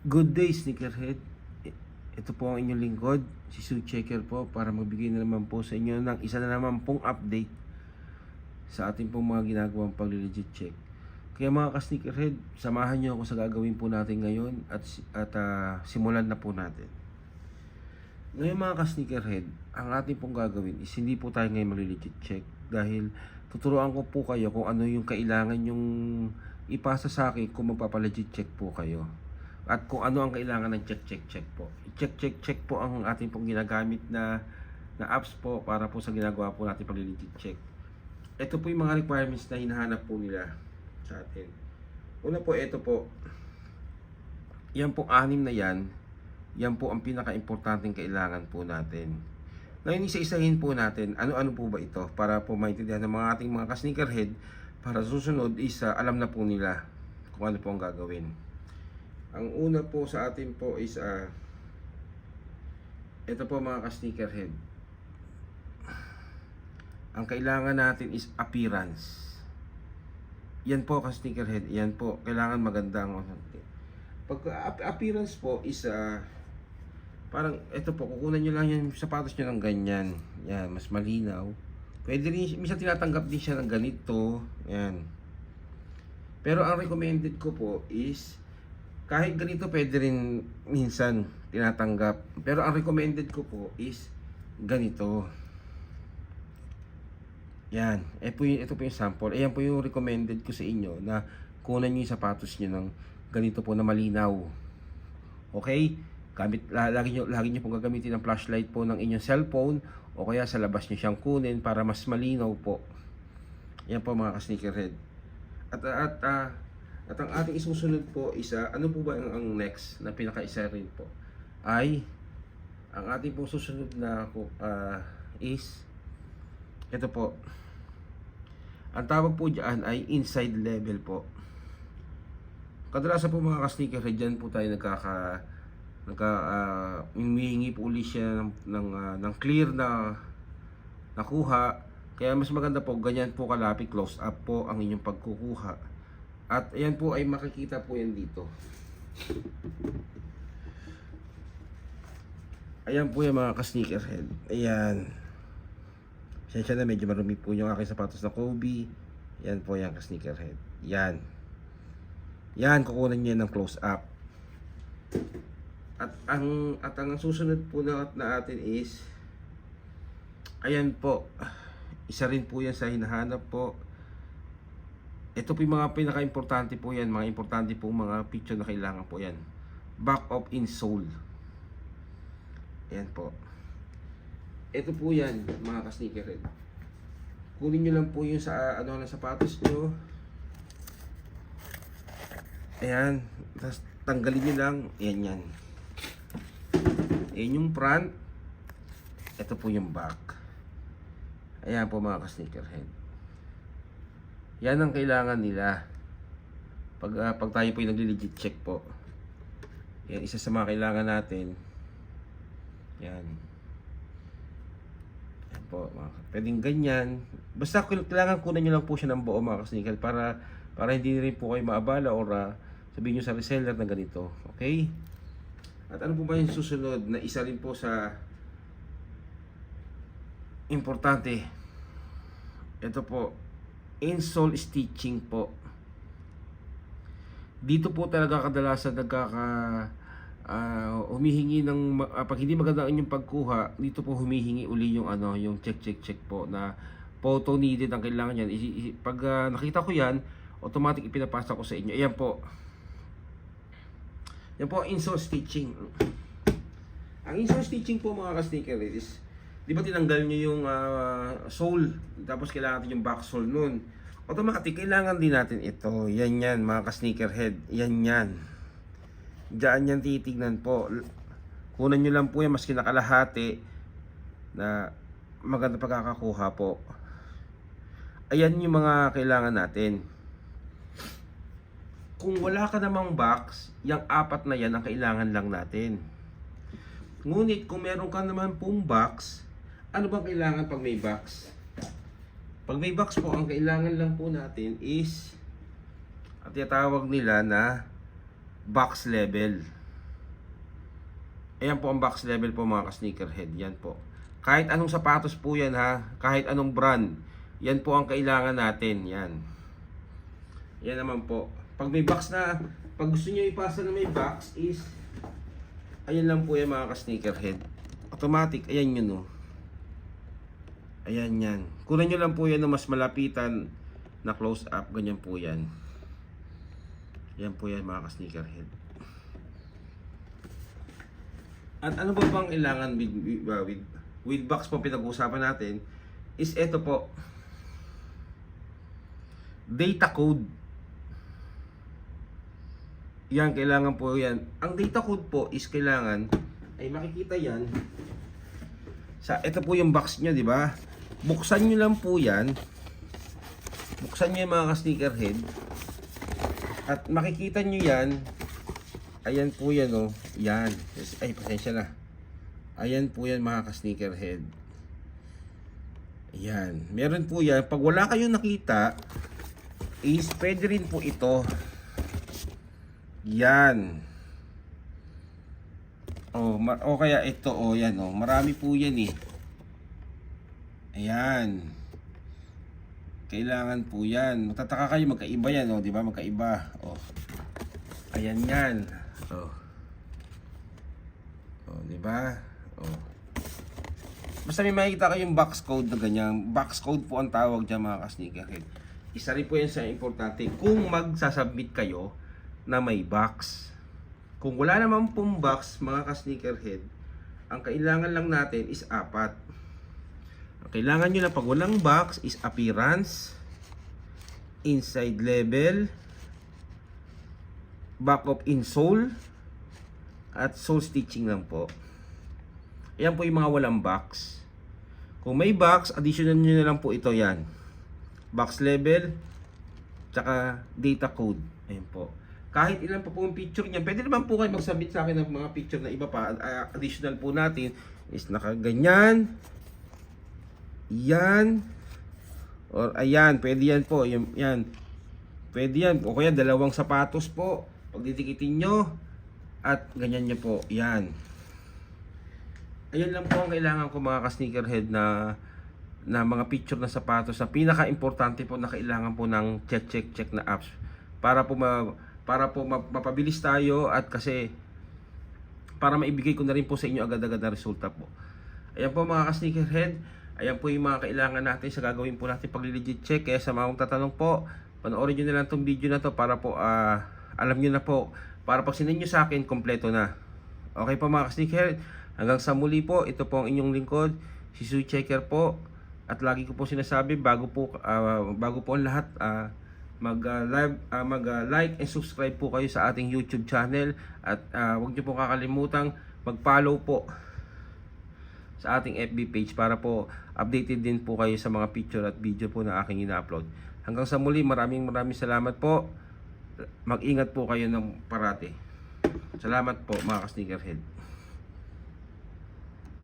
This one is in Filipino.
Good day, sneakerhead. Ito po ang inyong lingkod, si Sue Checker po, para magbigay na naman po sa inyo ng isa na naman pong update sa ating pong mga ginagawang pag-legit check. Kaya mga ka-sneakerhead, samahan nyo ako sa gagawin po natin ngayon at simulan na po natin. Ngayon mga ka-sneakerhead, ang ating pong gagawin is hindi po tayo ngayon mag-legit check dahil tuturuan ko po kayo kung ano yung kailangan yung ipasa sa akin kung magpapa-legit check po kayo. At kung ano ang kailangan ng check po. I-check po ang ating pong ginagamit na apps po para po sa ginagawa po natin pag-legit check. Ito po yung mga requirements na hinahanap po nila sa atin. Una po, ito po. Yan po, 6 na yan. Yan po ang pinaka-importanting kailangan po natin. Ngayon, isa-isahin po natin ano-ano po ba ito para po maintindihan ng mga ating mga ka-sneakerhead para susunod alam na po nila kung ano po ang gagawin. Ang una po sa atin po is ito po mga ka-sneakerhead. Ang kailangan natin is appearance. Yan po ka-sneakerhead, yan po. Kailangan maganda ang pag appearance po is parang ito po, kukunan nyo lang yung sapatos nyo ng ganyan. Yan, mas malinaw. Pwede rin, minsan tinatanggap din siya ng ganito. Yan. Pero ang recommended ko po is kahit ganito pwede rin minsan tinatanggap. Pero ang recommended ko po is ganito. Yan. Ito po yung sample. Ayan po yung recommended ko sa inyo na kunan nyo yung sapatos nyo ng ganito po na malinaw. Okay? Lagi nyo pong gagamitin ang flashlight po ng inyong cellphone o kaya sa labas nyo siyang kunin para mas malinaw po. Yan po mga ka-sneakerhead. At ang ating isusunod po is ano po ba ang next na pinaka-isa rin po ay ang ating po susunod na is ito po. Ang tawag po dyan ay inside level po. Kadalasan po mga ka-sneakerhead, dyan po tayo humihingi po ulit siya ng clear na nakuha. Kaya mas maganda po ganyan po kalapit, close up po ang inyong pagkukuha. At ayan po ay makikita po yan dito. Ayan po yung mga ka-sneakerhead. Ayan. Sensya na medyo marumi po yung aking sapatos na Kobe. Ayan po yung ka-sneakerhead. Yan. Yan, kukunan niya ng close up. At ang susunod po na atin is ayan po. Isa rin po yan sa hinahanap po. Ito po yung mga pinaka-importante po yan. Mga importante po mga picture na kailangan po yan. Back of insole. Ayan po. Ito po yan mga ka-sneakerhead. Kunin nyo lang po yung sa ng sapatos nyo. Ayan. Tapos tanggalin nyo lang. Ayan yan. Ayan yung front. Ito po yung back. Ayan po mga ka-sneakerhead. Yan ang kailangan nila pag tayo po yung nagli-legit check po. Yan, isa sa mga kailangan natin. Yan. Yan po. Pwedeng ganyan. Basta kailangan kunan nyo lang po siya ng buo mga ka-sneaker para hindi rin po kayo maabala or sabihin nyo sa reseller na ganito. Okay? At ano po ba yung susunod na isa rin po sa importante? Ito po. Insole stitching po. Dito po talaga kadalasan humihingi ng pag hindi maganda ang inyong pagkuha, dito po humihingi uli yung yung check po na photo needed ang kailangan yan. Pag nakita ko yan, automatic ipinapasa ko sa inyo. Ayan po. Yan po insole stitching. Ang insole stitching po mga ka-sneaker is, di ba tinanggal nyo yung sole, tapos kailangan natin yung back sole nun. Automatic, kailangan din natin ito. Yan mga ka-sneakerhead. Yan. Diyan yan titignan po. Kunan nyo lang po yan maski nakalahati na maganda pagkakakuha po. Ayan yung mga kailangan natin. Kung wala ka namang box, yung 4 na yan ang kailangan lang natin. Ngunit kung meron ka naman pong box, ano bang kailangan pag may box? Pag may box po, ang kailangan lang po natin is at tinatawag nila na box level. Ayan po ang box level po mga ka-sneakerhead. Yan po. Kahit anong sapatos po yan ha. Kahit anong brand. Yan po ang kailangan natin. Yan. Yan naman po. Pag may box na, pag gusto nyo ipasa na may box is, ayan lang po yan mga ka-sneakerhead. Automatic. Ayan yun o. Ayan yan. Kunan nyo lang po yan na mas malapitan na close up. Ganyan po yan. Yan po yan mga ka-sneakerhead. At ano ba bang kailangan with box po pinag-uusapan natin is ito po. Data code. Yan, kailangan po yan. Ang data code po is kailangan ay makikita yan sa ito po yung box nyo, di ba? Buksan nyo lang po yan. Buksan nyo yung mga ka-sneakerhead. At makikita nyo yan. Ayan po yan o. Yan. Ay, pasensya na. Ayan po yan mga ka-sneakerhead. Ayan. Meron po yan. Pag wala kayong nakita, is pwede rin po ito. Yan. O kaya ito o. Yan o. Marami po yan eh. Ayan. Kailangan po yan. Matataka kayo, magkaiba yan o. Diba? Magkaiba. O. Ayan yan. Oh. Oh, di ba? Oh. Basta may makikita kayong box code na ganyan. Box code po ang tawag diyan mga ka-sneakerhead. Isa rin po yan sa importante kung magsasubmit kayo na may box. Kung wala naman pong box mga ka-sneakerhead, ang kailangan lang natin is 4. Ang kailangan nyo na pag walang box is appearance, inside level, back of insole, at sole stitching lang po. Ayan po yung mga walang box. Kung may box, additional nyo na lang po ito yan. Box level, tsaka data code. Ayan po. Kahit ilan pa po yung picture niya, pwede naman po kayo mag-submit sa akin ng mga picture na iba pa. Additional po natin is nakaganyan. Yan. Or ayan, pwede yan po. Yan. Pwede yan. O kaya dalawang sapatos po. Pagdidikitin nyo. At ganyan nyo po. Yan. Ayan lang po ang kailangan ko mga ka-sneakerhead na mga picture na sapatos na pinaka-importante po na kailangan po ng check na apps. Para po mapabilis tayo at kasi para maibigay ko na rin po sa inyo agad-agad na resulta po. Ayan po mga ka-sneakerhead. Ayan po yung mga kailangan natin sa gagawin po natin pag-legit check. Kaya sa mga tatanong po, panoorin nyo na lang itong video na to para po alam nyo na po. Para pag sinend nyo sa akin, kompleto na. Okay po mga ka-sneakerhead. Hanggang sa muli po, ito po ang inyong lingkod, si Shoe Checker po. At lagi ko po sinasabi, bago po ang lahat, mag-like and subscribe po kayo sa ating YouTube channel. At huwag nyo po kakalimutang mag-follow po sa ating FB page para po updated din po kayo sa mga picture at video po na aking ina-upload. Hanggang sa muli, maraming salamat po. Mag-ingat po kayo ng parati. Salamat po mga ka-sneakerhead.